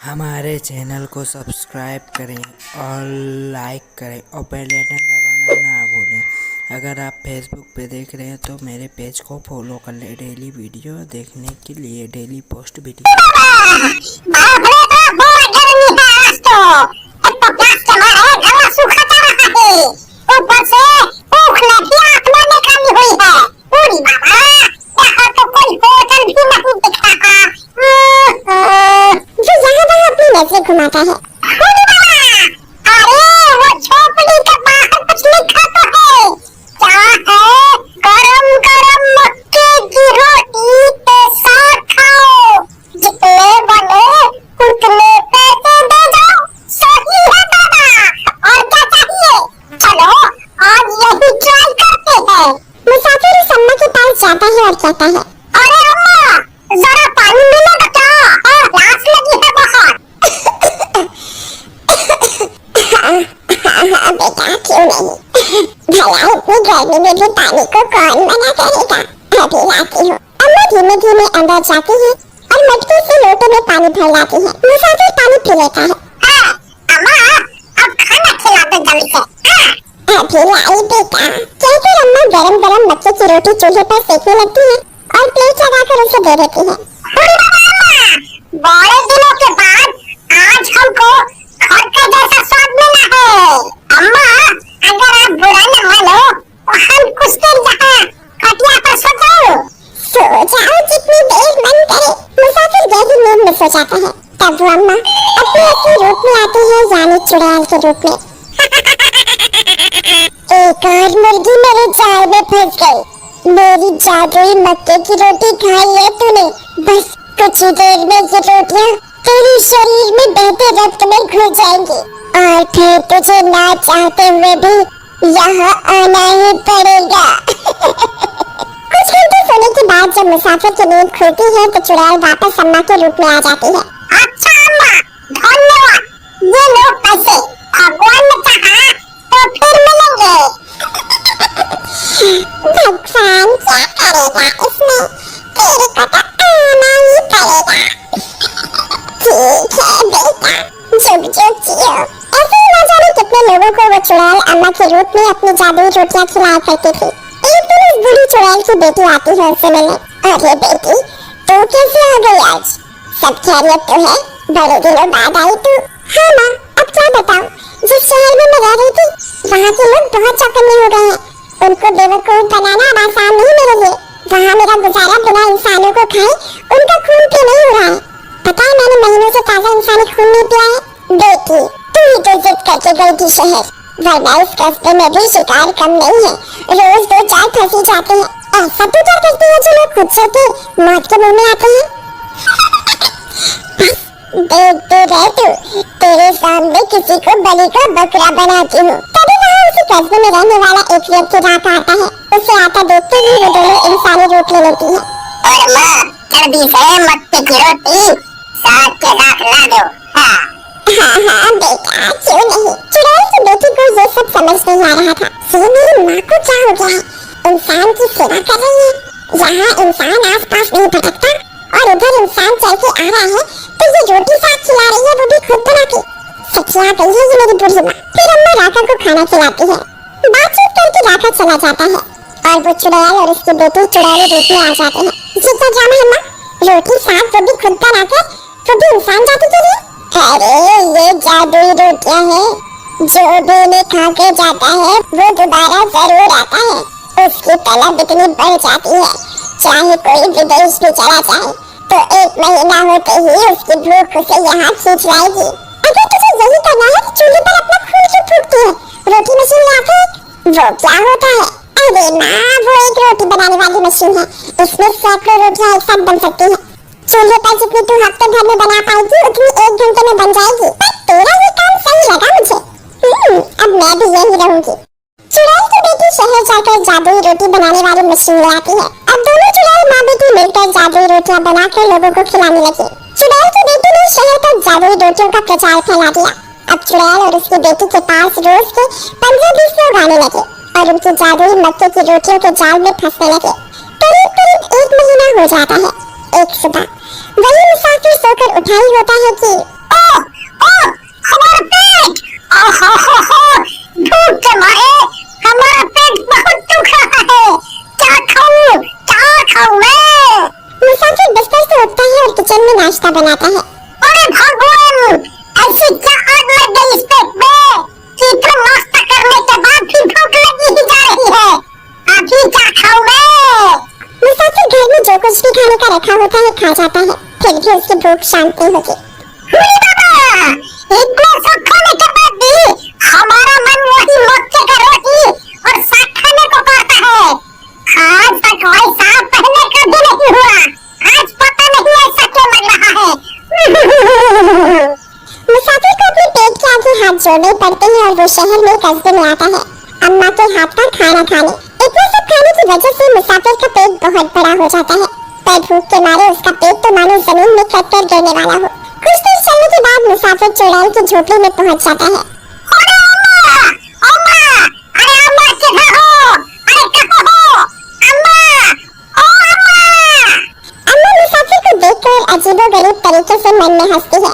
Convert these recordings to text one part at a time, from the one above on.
हमारे चैनल को सब्सक्राइब करें और लाइक करें और बेल आइकन दबाना ना भूलें। अगर आप फेसबुक पे देख रहे हैं तो मेरे पेज को फॉलो कर लें डेली वीडियो देखने के लिए, डेली पोस्ट वीडियो। घुमाता है। अरे वो झोपड़ी के बाहर कुछ लिखा तो है। क्या है? गरम गरम मक्के की रोटी के साथ खाओ, जितने बने उतने पैसे दे दो। सही है दादा, और क्या चाहिए? चलो आज यही ट्राई करते हैं। मुसाफिर उस अम्मा के पास जाता है और कहता है, अरे अम्मा जरा पानी मिलेगा क्या? प्यास लगी है बहुत। बेटा क्यों नहीं, भला इतनी गर्मी में भी पानी को कौन मना करेगा। अभी लाती हूँ। अम्मा धीमे धीमे अंदर जाती है और मटके से लोटे में पानी भर लाती है। मुसाफिर पानी पी लेता है। अम्मा अब खाना खिला दो जल्दी से। अभी लाई बेटा। कहकर अम्मा गरम गरम मक्के की रोटी चूल्हे पर सेकने लगती है और प्लेट लगाकर उसे दे देती है। बड़े दिनों के बाद आज हमको घर का जैसा स्वाद मिला है। अम्मा अगर आप बुरा न मानो तो हम कुछ देर यहाँ खटिया पर सो जाओ जितनी देर मन करे। मुसाफिर गहरी नींद में सो जाता है। तब वो अम्मा अपने असली रूप में आती है, यानी चुड़ैल के रूप में। एक और मुर्गी मेरे जाल में फंस गई। मेरी जादुई मक्के की रोटी खाई है तूने। बस कुछ ही देर में ये रोटियां तेरे शरीर में बहते रक्त में घुल जाएंगी और फिर तुझे ना चाहते हुए भी यहाँ आना ही पड़ेगा। कुछ घंटे सोने के बाद जब मुसाफिर की नींद खुलती है तो चुड़ैल वापस अम्मा के रूप में आ जाती है। अच्छा अम्मा, धन्यवाद। ये लो पैसे, भगवान ने चाहा तो फिर मिलेंगे। भगवान क्या करेगा इसमें, तेरे को तो आना ही पड़ेगा। ठीक है बेटा, जुग जुग जियो। ऐसे ही न जाने कितने लोगों को वो चुड़ैल अम्मा के रूप में अपनी जादुई रोटियां खिलाया करती थी। एक दिन उस बूढ़ी चुड़ैल की बेटी आती है उससे मिलने। अरे बेटी, तू कैसे आ गई आज? सब खैरियत तो है? बड़े दिनों बाद आई तू। हाँ माँ, अब क्या बताऊँ, जिस शहर में मैं रह रही थी वहाँ के लोग बहुत चौकन्ने हो गए हैं। उनको बेवकूफ बनाना अब आसान नहीं मेरे लिए। वहाँ मेरा गुजारा बिना इंसानों को खाए उनका खून क्यों नहीं हो रहा है? पता है मैंने महीनों से ताजा इंसानी खून नहीं पिया है। बेटी, तू ही तो जिद करके गई थी शहर, वरना इस कस्बे में भी शिकार कम नहीं है। रोज 2-4 फंसी जाते हैं। ऐसा तू क्या करती है जो लोग खुद से के मौत के मुंह में आते हैं? देखते रह तू, तेरे सामने किसी को बलि का बकरा बनाती हूँ। तभी वहाँ उसी कस्बे में रहने वाला एक व्यक्ति रात आता है। उसे आता देखते ही वो दोनों इंसानी रूप ले लेती है। और माँ, जल्दी से मक्के की रोटी साथ के साथ ला दो। हाँ बेटा, क्यों नहीं। चुड़ैल की बेटी को ये सब समझ नहीं आ रहा था। ये मेरी माँ को क्या हो गया है? इंसान की सेवा कर रही है, यहाँ इंसान आसपास नहीं भटकता और उधर इंसान चल के आ रहा है तो ये रोटी साथ खिला रही है, वो भी खुद बना के। सच्ची आ गई है ये मेरी बुढ़ी माँ। फिर अम्मा राका को खाना खिलाती है। बातचीत करके राका चला जाता है और वो चुड़ैल और उसकी बेटी चुड़ैली रूप में आ जाते हैं। ये क्या ड्रामा है माँ? रोटी साथ वो भी खुद बनाकर वो भी इंसान जाति के लिए? अरे ये जादुई रोटियां हैं, जो भी इन्हें खा के जाता है वो दोबारा जरूर आता है। उसकी तलब इतनी बढ़ जाती है, चाहे कोई विदेश भी चला जाए तो 1 महीना होते ही उसकी भूख उसे यहाँ खींच लाएगी। अगर तुझे यही करना है तो चूल्हे पर अपना खून क्यों फूकती है? रोटी मशीन लाके वो क्या होता है? अरे माँ, वो एक रोटी बनाने वाली मशीन है, इसमें सैकड़ों रोटियां एक साथ बन सकती है। चूल्हे पर जितनी तू हफ्ते भर में बना पाएगी उतनी 1 घंटे में बन जाएगी। पर तेरा ये काम सही लगा मुझे। अब मैं भी यही रहूंगी। चुड़ैल की बेटी शहर जाकर जादुई रोटी बनाने वाली मशीन ले आती है। अब दोनों चुड़ैल माँ बेटी मिलकर जादुई रोटियां बनाकर लोगों को खिलाने लगी। चुड़ैल की बेटी ने शहर तक जादुई रोटियों का प्रचार फैला दिया। अब चुड़ैल और उसकी बेटी के पास रोज के 15-20 लोग आने लगे और उनकी जादुई मक्के की रोटियों के जाल में फंसने लगे। करीब 1 महीना हो जाता है। एक सुबह वही मुसाफिर सोकर उठा ही होता है कि ओ भूख के मारे हमारा पेट बहुत दुख रहा है। क्या खाऊं मैं? मुसाफिर बिस्तर से उठता है और किचन में नाश्ता बनाता है। अरे भगवान, ऐसी क्या आग लग गई इस पेट में कि इतना नाश्ता करने के बाद भी भूख लगी ही जा रही है। अभी क्या खाऊं मैं? मुसाफिर घर में जो कुछ भी खाने का रखा होता है खा जाता है, फिर भी उसकी भूख शांत नहीं होती। इतना सब खाने के बाद भी हमारा मन वही मक्के का रोटी और साग खाने को करता है। आज तक वैसा पहले कभी नहीं हुआ। आज पता नहीं ऐसा क्यों लग रहा है। मुसाफिर को अपने पेट के आगे हाथ जोड़ने पड़ते हैं और वो शहर में कस्बे में आता है अम्मा के हाथ का खाना खाने। इतना सब खाने की वजह से मुसाफिर का पेट बहुत बड़ा हो जाता है, पर भूख के मारे उसका पेट तो मानो जमीन में कट कर गिरने वाला हो। कुछ दूर चलने के बाद मुसाफिर चुड़ैल की झोपड़ी में पहुंच जाता है। अरे अम्मा, अम्मा, अरे अम्मा किधर हो? अरे कहाँ हो? अम्मा, ओ अम्मा। अम्मा मुसाफिर को देखकर अजीबोगरीब तरीके से मन में हंसती है।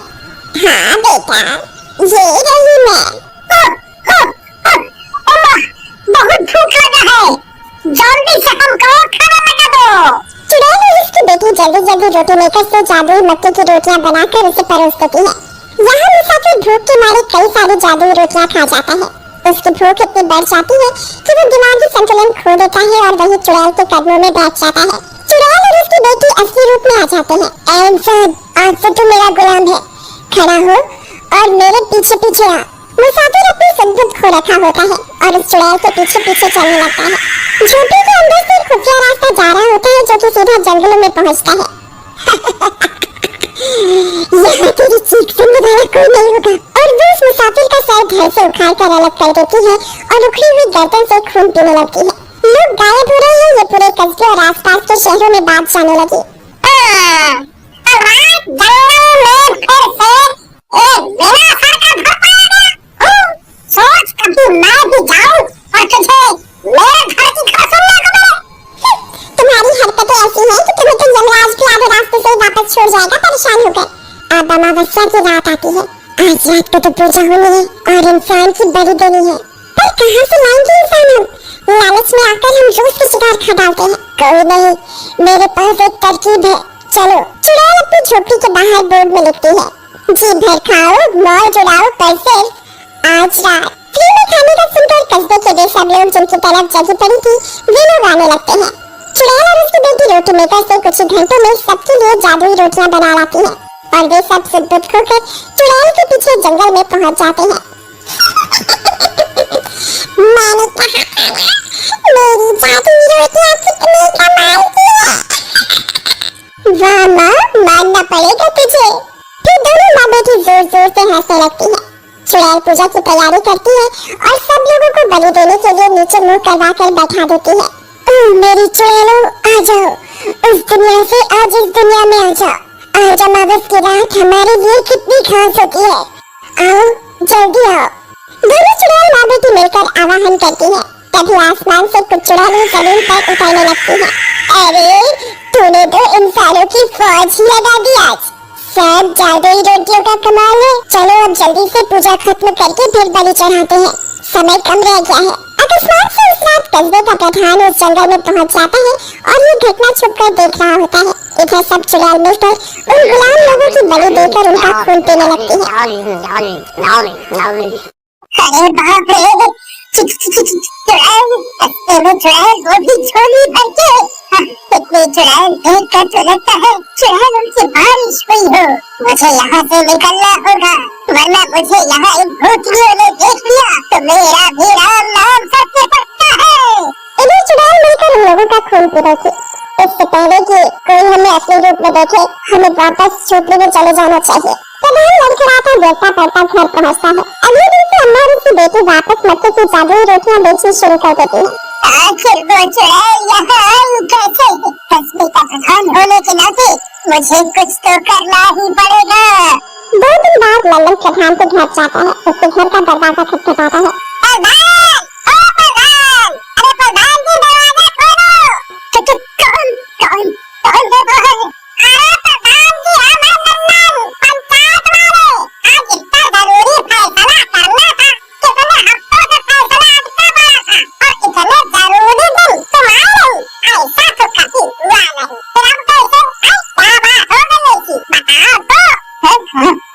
हाँ बेटा, ये रही मैं। अम्मा, बहुत भूख लगा है, जल्दी से हमको खाना लगा दो। चुड़ैल और उसकी बेटी जल्दी जल्दी रोटी मेकर से जादुई मक्के की रोटियां बनाकर उसे परोस देती है। यहाँ मुसाफिर भूख के मारे कई सारी जादुई रोटियां खा जाता है। उसकी भूख इतनी बढ़ जाती है कि वो दिमागी संतुलन खो देता है और वही चुड़ैल के कदमों में बैठ जाता है। चुड़ैल और उसकी बेटी असली रूप में आ जाते हैं। ऐ इंसान, आज से तू मेरा गुलाम है, खड़ा हो और मेरे पीछे पीछे आ। मुसाफिर अपनी संदूक खो रखा होता है और उस चुड़ैल के पीछे पीछे चलने लगता है। झोपड़ी के अंदर से खुफिया रास्ता जा रहा होता है जो कि सीधा जंगलों में पहुंचता है। यहाँ तेरी चीख सुनने वाला कोई नहीं होगा। और वो उस मुसाफिर का सर घर से उखाड़ कर अलग कर देती है और उखड़ी हुई गर्दन से खून पीने लगती है। लोग गायब हो रहे हैं। ये पूरे कस्बे और आसपास के शहरों में बात जाने लगी। सोच कभी मैं भी जाऊं और तुझे मेरे घर की खबर सुनने को मिले। तुम्हारी हरकतें ऐसी हैं कि तुम्हें तो यमराज भी आधे रास्ते से वापस छोड़ जाएगा परेशान होकर। अब अमावस्या की रात आती है। आज रात को तो पूजा होनी है और इंसान की बलि देनी है, पर कहाँ से लाएंगे इंसान हम? लालच में आकर हम रोज की शिकार खा डालते हैं। कोई नहीं, मेरे पास एक तरकीब है, चलो। चुड़ैल अपनी झोपड़ी के बाहर बोर्ड में लिखती है, जी भर खाओ मौज उड़ाओ पर सिर्फ आज रात। फ्री में खाने का सुनकर कस्बे के वे सब लोग जिनकी तरफ जगी पड़ी थी वे लोग आने लगते हैं। चुड़ैल और उसकी बेटी रोटी मेकर से कुछ घंटों में सबके लिए जादुई रोटियां बना लाती हैं और वे सब सुध-बुध होकर चुड़ैल के पीछे जंगल में पहुंच जाते हैं। मैंने कहा था ना, मेरी जादुई रोटियां कितनी कमाल की है। वाह माँ, मानना पड़ेगा तुझे। फिर दोनों माँ बेटी जोर जोर से हंसने लगती है। चुड़ैल पूजा की तैयारी करती है और सब लोगों को बलि देने के लिए नीचे मुंह करवा कर बैठा देती है। मेरी चुड़ैलों, आ जाओ, उस दुनिया से आज इस दुनिया में आ जाओ। आज अमावस की रात हमारे लिए कितनी खास होती है, आओ जल्दी आओ। दोनों चुड़ैल माँ बेटी मिलकर आवाहन करती है। तभी आसमान से कुछ चुड़ैलें जमीन पर उतरने लगती है। अरे तूने तो इंसानों की फौज ही लगा दी आज। सब जादुई रोटियों का कमाल है। चलो अब जल्दी से पूजा खत्म करके फिर बलि चढ़ाते हैं, समय कम रह गया है। अकस्मात से उस रात कस्बे का प्रधान उस जंगल में पहुंच जाता है और ये घटना छुपकर देख रहा होता है। इधर सब चुड़ैल मिलकर उन गुलाम लोगों की बलि देकर उनका खून पीने लगती है। अरे बाप रे, चुड़ैल वो भी झोली भर के। इतनी चुड़ैल देखकर तो लगता है चुड़ैल उनकी बारिश हुई हो। मुझे यहाँ से निकलना होगा, वरना मुझे यहाँ इन भूतियों ने देख लिया तो मेरा भी राम नाम सत्य पड़ता है। इधर चुड़ैल मिलकर उन लोगों का खून पी रही थी। इससे पहले कि कोई हमें असली रूप में देखे, हमें वापस झोपड़ी में चले जाना चाहिए। प्रधान लड़खड़ाता देखता पड़ता घर पहुँचता है। अगले दिन से अम्मा और उसकी बेटी वापस मक्के की जादुई रोटियां बेचनी शुरू कर देती है। आखिर वो चुड़ैल यहाँ आई कैसे? कस्बे का प्रधान होने के नाते मुझे कुछ तो करना ही पड़ेगा। 2 दिन बाद लल्लन प्रधान के घर जाता है। उसके घर का दरवाजा खटखटाता है। प्रधान, ओ प्रधान, अरे प्रधान जी दरवाजा खोलो। कौन देता है? अरे प्रधान जी, हम नन्नन पंचायत वाले, आज इतना जरूरी फैसला करना था।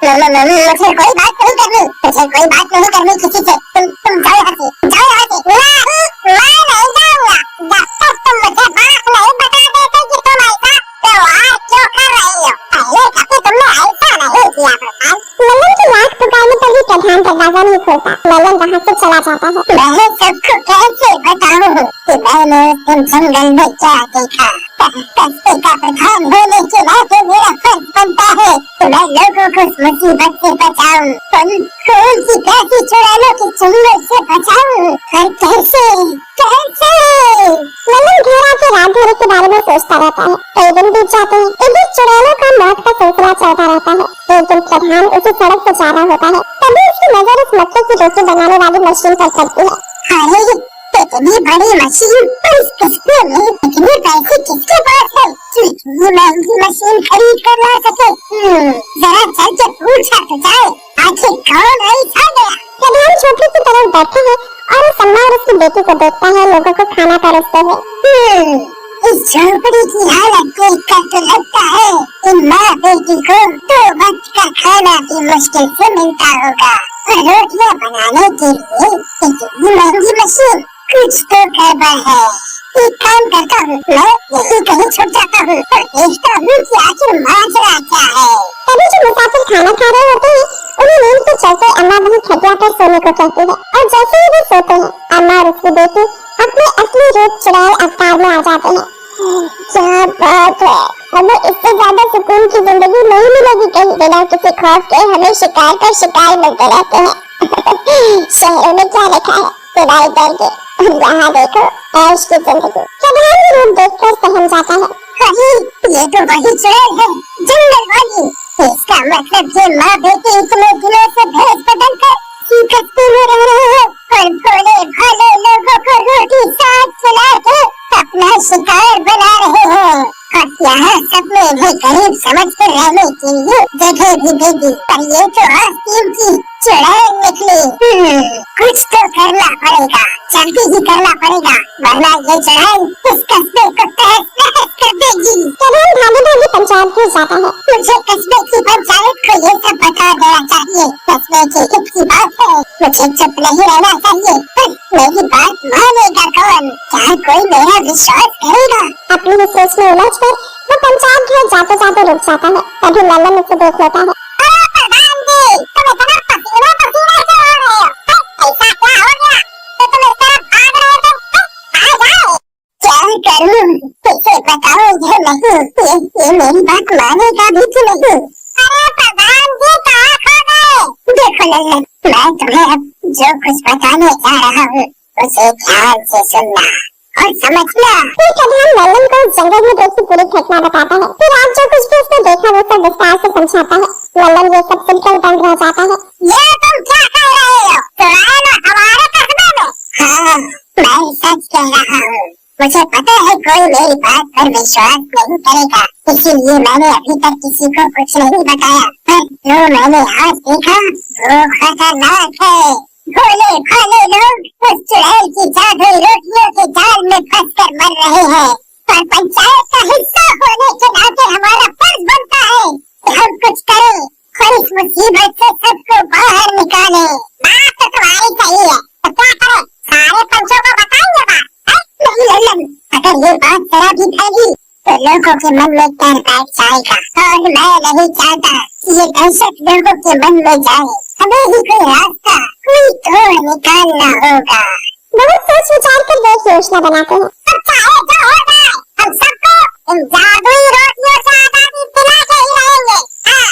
मुझे कोई बात नहीं करनी, मुझे कोई बात नहीं करनी किसी से। तुम जाओ यहाँ से, जाओ यहाँ से। नहीं, मैं नहीं जाऊंगा जब तक तुम मुझे बात नहीं बता देते कि तुम ऐसा व्यवहार क्यों कर रही हो। पहले कभी तुमने ऐसा नहीं किया प्रधान। ललन की आँख पुकारने पर भी प्रधान दरवाजा नहीं खोलता। ललन वहाँ से चला जाता है। मैं सबको कैसे बताऊँ कि मैंने उस दिन जंगल में क्या देखा। कस्बे का प्रधान होने के नाते मेरा फर्ज बनता है कि मैं लोगों को इस मुसीबत से बचाऊं, उन खून की प्यासी चुड़ैलों की चुंगल से बचाऊं। और कैसे कैसे? ललन घेरा के रात भर के बारे में सोचता रहता है। कई दिन बीत जाते हैं। एक दिन चुड़ैलों का मौत का सिलसिला चलता रहता है। एक दिन प्रधान उसी सड़क पर जा रहा होता है, तभी उसकी नजर उस मक्के की रोटी बनाने वाली मशीन पर पड़ती है। अरे इतनी बड़ी मशीन और इस कस्बे में इतने पैसे किसके पास है जो इतनी महंगी मशीन खरीद कर ला सके? जरा चल के पूछा तो जाए आखिर कौन ऐसा गया। प्रधान झोपड़ी की तरफ बैठा है और उस अम्मा और उसकी बेटी को देखता है लोगों को खाना परोसते हुए। इस झोपड़ी की हालत देख कर तो लगता है इन माँ बेटी को 2 वक्त का खाना भी मुश्किल से मिलता होगा। और रोटियां बनाने के लिए इतनी महंगी मशीन, कुछ तो गड़बड़ है। एक काम करता हूँ, मैं यही कहीं छुप जाता हूँ और देखता हूँ कि आखिर माजरा क्या है। तभी जो मुसाफिर खाना खा रहे होते हैं उन्हें नींद से चलते अम्मा वहीं खटिया पर सोने को कहती है और जैसे ही वो सोते हैं अम्मा और उसकी बेटी अपने असली रूप चुड़ैल अवतार में आ जाते हैं। क्या बात है, हमें इससे ज्यादा सुकून की जिंदगी नहीं मिलेगी कहीं। बिना किसी खौफ के हमें शिकार पर शिकार मिलते रहते हैं। शहरों में क्या लिखा है, सिवाय डर के यहाँ देखो ऐश की जिंदगी। प्रधान की रूप देखकर सहम जाता है। अरे ये तो वही चुड़ैल है, जंगल वाली। इसका मतलब ये माँ बेटी इतने दिनों से भेष बदल कर कस्बे में रह रहे हैं और भोले भाले लोगों को रोटी साग खिला के अपना शिकार बना रहे हैं। और यहाँ सब में इन्हें गरीब समझ कर रहने के लिए जगह भी दे दी, पर ये तो आस्तीन की चुड़ैल निकली। कुछ तो करना पड़ेगा, जल्दी ही करना पड़ेगा, वरना ये चुड़ैल इस कस्बे को तहस नहस कर देगी। प्रधान भागी-भागी पंचायत भेज जाता है। मुझे कस्बे की पंचायत को ये सब बता देना चाहिए। कस्बे की हित की बात है, मुझे चुप नहीं रहना चाहिए। पर मेरी बात मानेगा कौन? क्या कोई मेरा विश्वास करेगा? अपनी ही सोच में उलझ कर वो पंचायत घर जाते जाते रुक जाता है। तभी ललन उसे देख लेता है। प्रधान जी, तुम इतना पसीना पसीना क्यों हो रहे हो? ऐसा क्या हो गया तो तुम इस तरह भाग रहे थे? आ जाओ। क्या करूं? इसे बताओ ये नहीं, ये मेरी बात मानेगा भी कि नहीं? अरे प्रधान जी कहाँ खो गए? देखो ललन, मैं तुम्हें अब जो कुछ बताने जा रहा हूँ उसे ध्यान से सुनना और समझना। फिर प्रधान ललन को जंगल में देखी पूरी घटना बताता है। फिर आज जो कुछ भी उसने देखा वो सब विस्तार से समझाता है। ललन ये सब सुनकर दंग रह जाता है। ये तुम क्या कह रहे हो? चुड़ैल हमारे कस्बे में? हाँ, मैं सच कह रहा हूँ। मुझे पता है कोई मेरी बात पर विश्वास नहीं करेगा, इसीलिए मैंने अभी तक किसी को कुछ नहीं बताया। पर जो मैंने आज देखा वो खतरनाक है। भोले भाले लोग उस चुड़ैल की जादुई रोटियों के जाल में फंसकर मर रहे हैं। पर पंचायत का हिस्सा होने के नाते हमारा फर्ज बनता है कि हम कुछ करें और इस मुसीबत से सबको बाहर निकालें। बात तो तुम्हारी सही है, तो क्या करें? सारे पंचों को बताएंगे बात? नहीं ललन, अगर ये बात जरा भी फैली तो लोगों के मन में डर बैठ जाएगा और मैं नहीं चाहता कि ये दहशत लोगों के मन में जाए। हमें ही कोई रास्ता, कोई तोड़ निकालना होगा। बहुत सोच विचार कर वे योजना बनाते हैं। अब चाहे जो हो जाए, हम सबको इन जादुई रोटियों से आजादी दिला के ही रहेंगे।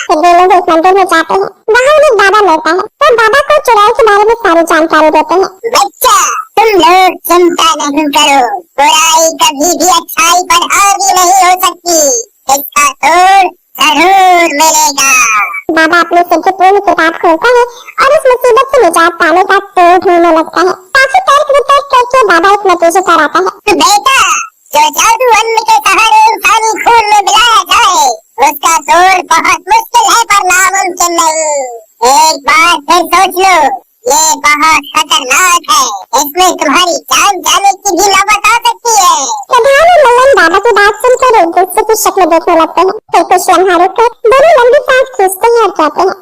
फिर वे लोग एक मंदिर में जाते हैं। वहाँ उन्हें बाबा मिलता है तो बाबा को चुड़ैल के बारे में सारी जानकारी देते हैं। बच्चा, तुम लोग चिंता नहीं करो, बुराई कभी भी अच्छाई पर हावी नहीं हो सकती। इसका तोड़ जरूर मिलेगा। बाबा अपने सिर की पूरी किताब खोलता है और इस मुसीबत से निजात पाने का तोड़ ढूंढने लगता है। काफी तर्क वितर्क करके बाबा एक नतीजे पर आता है। बेटा, जो जादू अन्न के सहारे इंसानी खून में मिलाया जाए उसका तोड़ बहुत मुश्किल है पर नामुमकिन नहीं। एक बार फिर सोच लो, ये बहुत खतरनाक है, इसमें तुम्हारी जान जाने की भी नौबत आ सकती है। प्रधान और ललन बाबा की बात सुनकर एक दूसरे की शक्ल देखने लगते हैं। फिर कुछ लम्हा रुक कर दोनों लंबी सांस खींचते हैं और कहते हैं,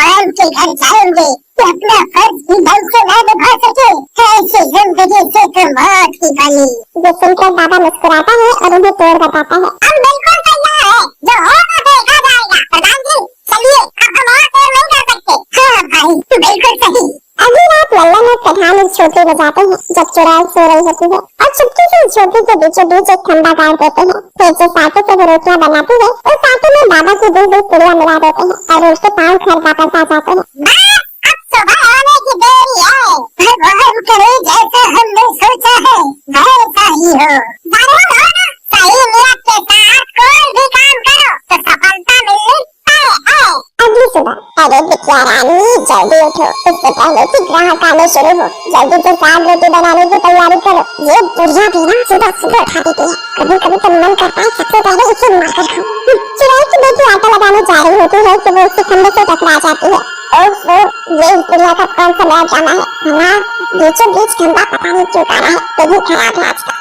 भगवान के घर जाएंगे कि अपना फर्ज भी ढंग से न निभा सके, ऐसी जिंदगी से तो मौत ही बनी। ये सुनकर बाबा मुस्कुराता है और उन्हें तोड़ बताता है। अब बिल्कुल तैयार है, जो होगा देखा जाएगा। प्रधान जी चलिए, अब हम और देर नहीं कर सकते। हाँ भाई बिल्कुल सही। अगली रात लल्लन और प्रधान एक छोटी बजाते हैं जब चुड़ैल सो रही होती है और चुपके से छोटी के बीचों बीच एक खंबा गाड़ देते हैं। फिर जो साथी से वो रोटियां बनाती है उस साथी में बाबा की दी हुई पुड़िया मिला देते हैं और उनके पाँव घर वापस आ जाते हैं। अब सुबह होने की देरी है, भगवान करे जैसा हमने सोचा है वैसा ही हो। जरूर होना सही नियत के साथ कोई भी काम करो तो सफलता मिलनी तय है। अगली सुबह, अरे बिटिया रानी जल्दी उठो, इससे पहले कि ग्राहक आने शुरू हो। जल्दी से साग रोटी बनाने की तैयारी करो। ये बुढ़िया भी ना सुबह सुबह उठा देती है। कभी कभी तो मन करता है सबसे पहले इसे मारकर खाऊं। चुड़ैल की बेटी आटा लगाने जा रही होती है कि वो उसके खंबे से टकरा जाती है। ओह ये बुढ़िया का कौन सा नया ड्रामा है। हमारा बीचों बीच खंबा पता नहीं क्यों काला है, तो भी खराब है आज का।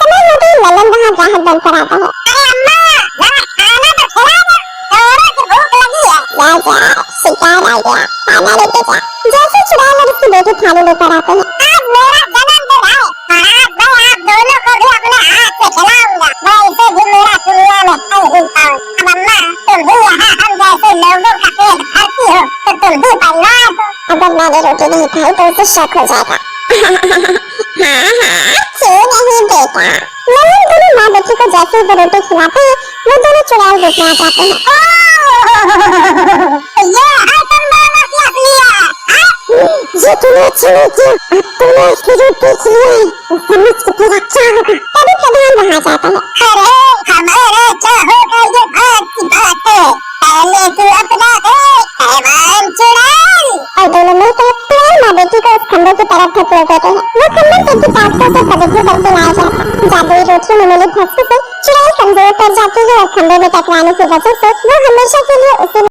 समय होते ही ललन वहाँ ग्राहक बनकर आता है। अरे अम्मा जरा खाना तो खिला दो, जोरों से भूख लगी है। जा शिकार आ गया, खाना लेके जा। जैसे चुड़ैल और उसकी बेटी खाने लेकर आते हैं। आज मेरा जन्मदिन है और आज मैं आप दोनों को भी अपने हाथ से खिलाऊंगा, वैसे भी मेरा दुनिया में है ही कौन। अब अम्मा तुम भी यहाँ हम जैसे लोगों का पेट भरती हो तो तुम भी परिवार हो। अगर मैंने रोटी नहीं खाई तो उसे शक हो जाएगा। हाँ क्यों नहीं बेटा। ललन दोनों माँ बेटी को जैसे ही वो रोटी खिलाते हैं वो दोनों चुड़ैल देखने आ जाते हैं। ये है तुम दोनों की असलियत। ये तूने अच्छा नहीं किया, अब तूने उसकी रोटी खिलाई, समझ के तेरा क्या होगा। तभी प्रधान वहाँ जाता है। अरे हमारा क्या होगा ये बात की बात है, पहले तू अपना पैमान चुड़ैल। और दोनों मिलकर चुड़ैल माँ बेटी को उस खंबे की तरफ धकेल देते हैं। वो खंबे से ताकतों से पवित्र करके लाया जाता है। जादुई रोटियों में मिली भस्म से चुड़ैल कमजोर पड़ जाती है और खंबे में टकराने की वजह से वो हमेशा के लिए उसे